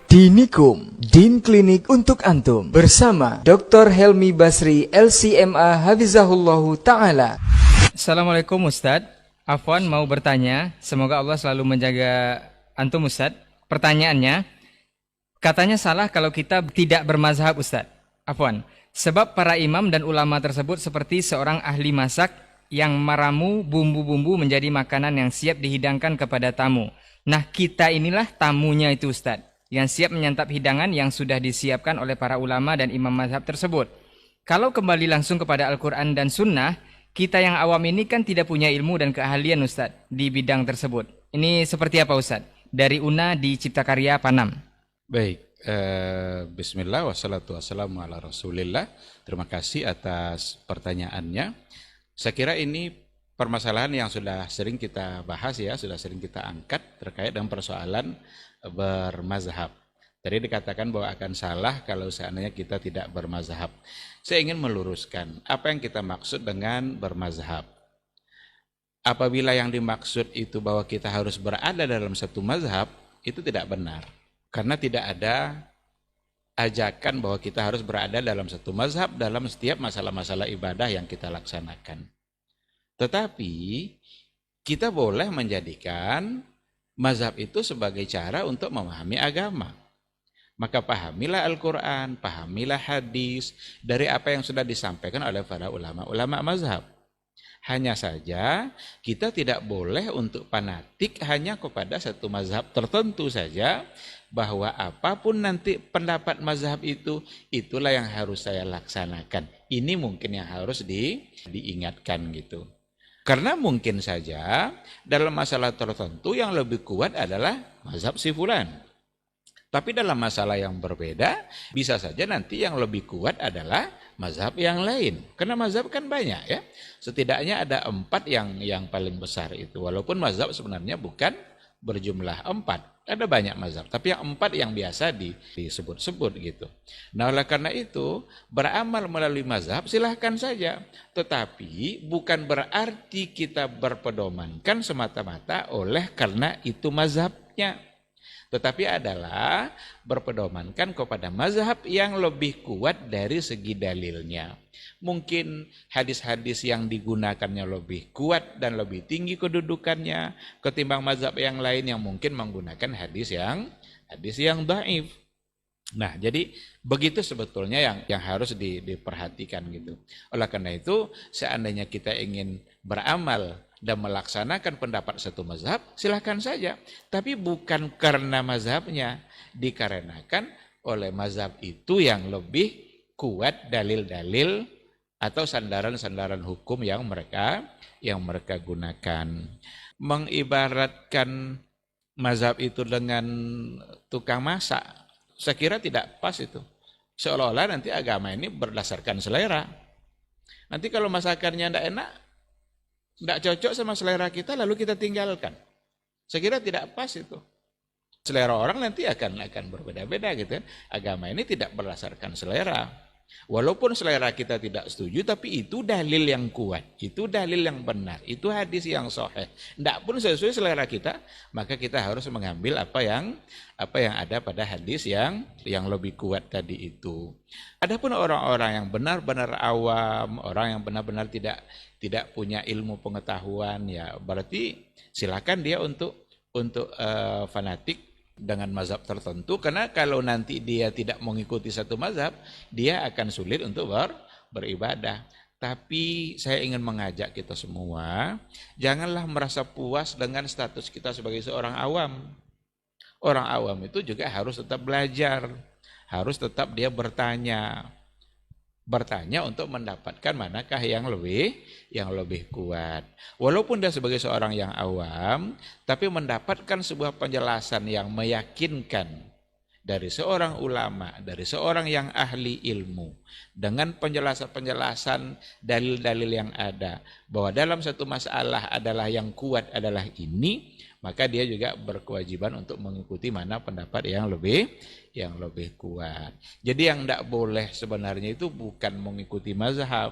Dinikum, Din Klinik untuk Antum bersama Dr. Helmi Basri LCMA Hafizahullahu Ta'ala. Assalamualaikum Ustadz. Afwan mau bertanya, semoga Allah selalu menjaga Antum Ustadz. Pertanyaannya, katanya salah kalau kita tidak bermazhab Ustadz. Afwan, sebab para imam dan ulama tersebut seperti seorang ahli masak yang meramu bumbu-bumbu menjadi makanan yang siap dihidangkan kepada tamu. Nah, kita inilah tamunya itu Ustadz, yang siap menyantap hidangan yang sudah disiapkan oleh para ulama dan imam mazhab tersebut. Kalau kembali langsung kepada Al-Quran dan Sunnah, kita yang awam ini kan tidak punya ilmu dan keahlian Ustadz di bidang tersebut. Ini seperti apa Ustadz? Dari Una di Cipta Karya Panam. Baik, bismillah wassalatu wassalamu ala rasulillah. Terima kasih atas pertanyaannya. Saya kira ini permasalahan yang sudah sering kita bahas ya, sudah sering kita angkat terkait dengan persoalan bermazhab. Tadi dikatakan bahwa akan salah kalau seandainya kita tidak bermazhab. Saya ingin meluruskan apa yang kita maksud dengan bermazhab. Apabila yang dimaksud itu bahwa kita harus berada dalam satu mazhab, itu tidak benar. Karena tidak ada ajakan bahwa kita harus berada dalam satu mazhab dalam setiap masalah-masalah ibadah yang kita laksanakan. Tetapi kita boleh menjadikan mazhab itu sebagai cara untuk memahami agama. Maka pahamilah Al-Quran, pahamilah hadis dari apa yang sudah disampaikan oleh para ulama-ulama mazhab. Hanya saja kita tidak boleh untuk fanatik hanya kepada satu mazhab tertentu saja, bahwa apapun nanti pendapat mazhab itu, itulah yang harus saya laksanakan. Ini mungkin yang harus diingatkan gitu. Karena mungkin saja dalam masalah tertentu yang lebih kuat adalah mazhab si fulan. Tapi dalam masalah yang berbeda, bisa saja nanti yang lebih kuat adalah mazhab yang lain. Karena mazhab kan banyak ya. Setidaknya ada 4 yang paling besar itu. Walaupun mazhab sebenarnya bukan berjumlah 4. Ada banyak mazhab, tapi yang 4 yang biasa disebut-sebut gitu. Nah, oleh karena itu, beramal melalui mazhab silahkan saja. Tetapi bukan berarti kita berpedomankan semata-mata oleh karena itu mazhabnya. Tetapi adalah berpedomankan kepada mazhab yang lebih kuat dari segi dalilnya. Mungkin hadis-hadis yang digunakannya lebih kuat dan lebih tinggi kedudukannya ketimbang mazhab yang lain yang mungkin menggunakan hadis yang dhaif. Nah, jadi begitu sebetulnya yang harus diperhatikan gitu. Oleh karena itu, seandainya kita ingin beramal dan melaksanakan pendapat satu mazhab, silahkan saja. Tapi bukan karena mazhabnya, dikarenakan oleh mazhab itu yang lebih kuat dalil-dalil atau sandaran-sandaran hukum yang mereka gunakan. Mengibaratkan mazhab itu dengan tukang masak, saya kira tidak pas itu. Seolah-olah nanti agama ini berdasarkan selera. Nanti kalau masakannya tidak enak, tidak cocok sama selera kita, lalu kita tinggalkan. Saya kira tidak pas itu. Selera orang nanti akan berbeda-beda gitu. Agama ini tidak berdasarkan selera. Walaupun selera kita tidak setuju, tapi itu dalil yang kuat, itu dalil yang benar, itu hadis yang sahih. Tidak pun sesuai selera kita, maka kita harus mengambil apa yang ada pada hadis yang lebih kuat tadi itu. Adapun orang-orang yang benar-benar awam, orang yang benar-benar tidak punya ilmu pengetahuan, ya berarti silakan dia untuk fanatik dengan mazhab tertentu, karena kalau nanti dia tidak mengikuti satu mazhab, dia akan sulit untuk beribadah. Tapi saya ingin mengajak kita semua, janganlah merasa puas dengan status kita sebagai seorang awam. Orang awam itu juga harus tetap belajar, harus tetap dia bertanya untuk mendapatkan manakah yang lebih kuat. Walaupun dia sebagai seorang yang awam, tapi mendapatkan sebuah penjelasan yang meyakinkan dari seorang ulama, dari seorang yang ahli ilmu, dengan penjelasan-penjelasan dalil-dalil yang ada, bahwa dalam satu masalah adalah yang kuat adalah ini, maka dia juga berkewajiban untuk mengikuti mana pendapat yang lebih kuat. Jadi yang tidak boleh sebenarnya itu bukan mengikuti mazhab,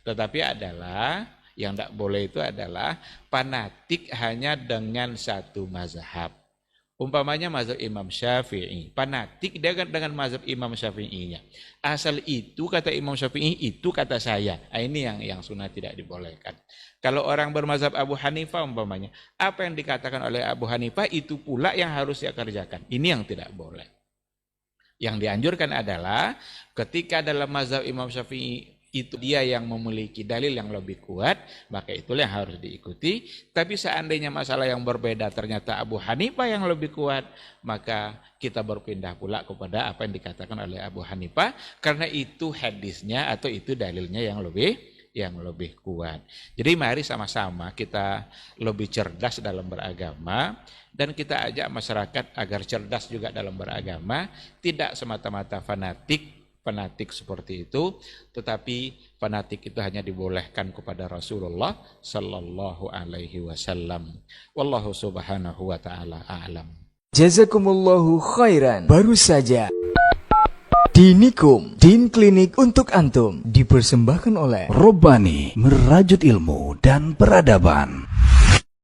tetapi adalah yang tidak boleh itu adalah fanatik hanya dengan satu mazhab. Umpamanya mazhab Imam Syafi'i, fanatik dia dengan mazhab Imam Syafi'inya. Asal itu kata Imam Syafi'i, itu kata saya. Ini yang sunnah tidak dibolehkan. Kalau orang bermazhab Abu Hanifah umpamanya, apa yang dikatakan oleh Abu Hanifah itu pula yang harus dia kerjakan. Ini yang tidak boleh. Yang dianjurkan adalah ketika dalam mazhab Imam Syafi'i itu dia yang memiliki dalil yang lebih kuat, maka itulah yang harus diikuti. Tapi seandainya masalah yang berbeda ternyata Abu Hanifah yang lebih kuat, maka kita berpindah pula kepada apa yang dikatakan oleh Abu Hanifah, karena itu hadisnya atau itu dalilnya yang lebih kuat. Jadi mari sama-sama kita lebih cerdas dalam beragama, dan kita ajak masyarakat agar cerdas juga dalam beragama, tidak semata-mata fanatik seperti itu, tetapi fanatik itu hanya dibolehkan kepada Rasulullah sallallahu alaihi wasallam. Wallahu subhanahu wa ta'ala a'lam. Jazakumullahu khairan. Baru saja Dinikum, Din Klinik untuk Antum, dipersembahkan oleh Robbani, merajut ilmu dan peradaban.